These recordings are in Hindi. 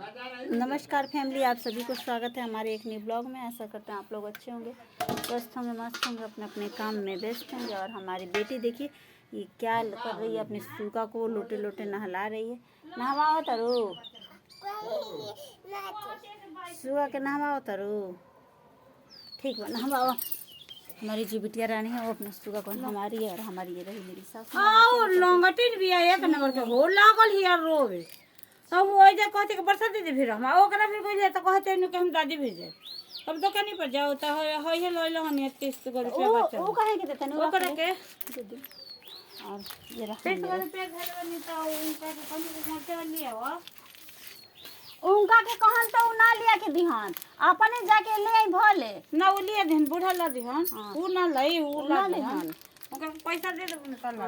नमस्कार फैमिली, आप सभी को स्वागत है हमारे एक न्यू ब्लॉग में। आशा करते हैं आप लोग अच्छे होंगे, स्वस्थ होंगे, मस्त होंगे, अपने अपने काम में व्यस्त होंगे। और हमारी बेटी देखिए ये क्या कर रही है, अपनी सूगा को लोटे लोटे नहला रही है। नहवाओ तरू, सूगा के नहवाओ तरू, ठीक है नहवाओ। हमारी जो बिटिया रानी है वो अपने सूगा को हमारी है, और हमारी ये रही मेरी सास। लंगटिन भी है एक नंबर के हो लागल हिया रोवे सब हो जा कहते के बरसा दीदी फिर हम ओकरा फिर कइले त कहते न कि हम दादी भेजे अब दुकानी पर जाओ त है लइल हनी 30 रुपया बचा वो काहे के देतन ओकरा के और ये रख 30 रुपया घरवानी त उनका के कौन से मरते वाली है वो उनका के कहन तो ना लिया के दिहन, अपने जाके ले आई भले ना वो लिए दिन बूढ़ा ला दिहन उ ना लई उ ला ले दिहन हन। ओकरा पैसा दे दे न त ला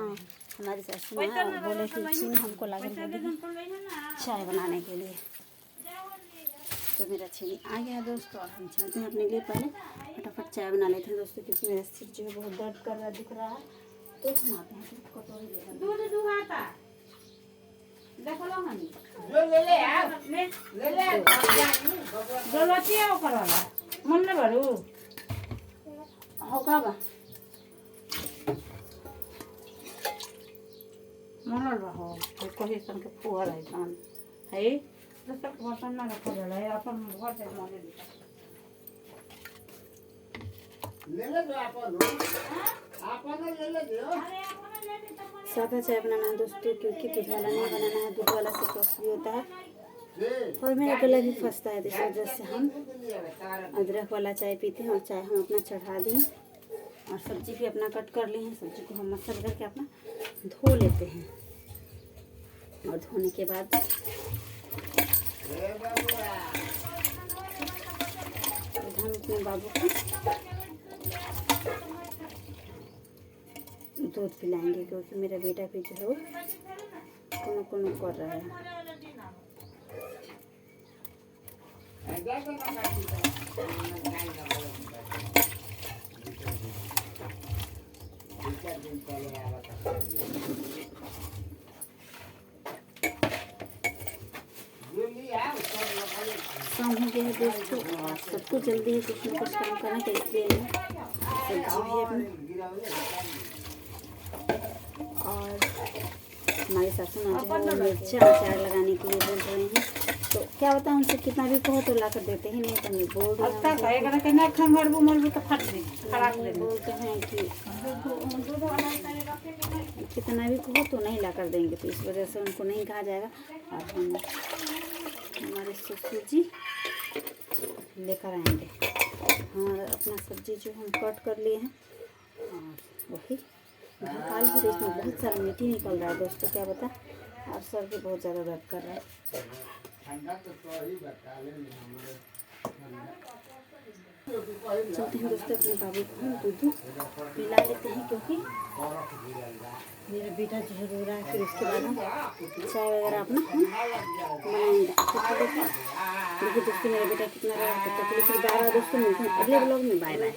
हमारी सासू माँ बोले कि चीनी हमको लगा चाय बनाने के लिए। तो मेरा चीनी आ गया दोस्तों, और हम चलते हैं अपने लिए। पहले फटाफट चाय बना लेते हैं दोस्तों, क्योंकि मेरा सिर जो है बहुत दर्द कर रहा दिख रहा है। तो हम आते हैं कटोरी लेकर। दूध दुहाता देखो लो हनी ले यार ले जरूरत है ओकरा ला मन न भरू हो का बा मनल रहो कही सन के फुहर है सन है दस बर्तन ना रखो जाला है अपन घर से मारे ले दो अपन ले दो। सादा चाय बनाना है दोस्तों, क्योंकि दूध वाला नहीं बनाना है, दूध वाला से कॉस्टली होता है और मेरा गला भी फंसता है। इस वजह से हम अदरक वाला चाय पीते हैं। और चाय हम अपना चढ़ा दिए और सब्जी भी अपना कट कर ली है। सब्जी को हम मसल करके अपना धो लेते हैं, और धोने के बाद हम अपने बाबू को दूध पिलाएंगे, क्योंकि मेरा बेटा भी जो है कोनो कोनो कर रहा है। शाम हो गया है दोस्तों, सबको जल्दी है कुछ न कुछ काम करना, तो इसलिए सब्जी भी अपनी। और हमारी सासू माँ जो है वो मिर्चा अचार लगाने के लिए बोल रहे हैं। तो क्या होता है, उनसे कितना भी कहो तो ला कर देते ही नहीं। तो मैं बोल रही अच्छा कहेगा कि ना खंगर बुमल भी तो फट दे खराब दे बोलते हैं कि कितना भी कहो तो नहीं ला कर देंगे, तो इस वजह से उनको नहीं कहा जाएगा। और हम हमारे ससुर जी लेकर आएंगे। हाँ, अपना सब्जी जो हम कट कर लिए हैं और वही काल भी इसमें बहुत सारा मिट्टी निकल रहा है दोस्तों, क्या बता। और सर भी बहुत ज़्यादा दर्द कर रहा है। चलते हैं दोस्तों, अपने बाबू को हम दूध पिला लेते हैं, क्योंकि मेरा बेटा जो है रो रहा है। फिर उसके बाद हम चाय वगैरह अपना बनाएंगे। तो देखिए दोस्तों मेरा बेटा कितना रहा है। तो फिर 12 दोस्तों मिलते हैं अगले ब्लॉग में। Bye bye.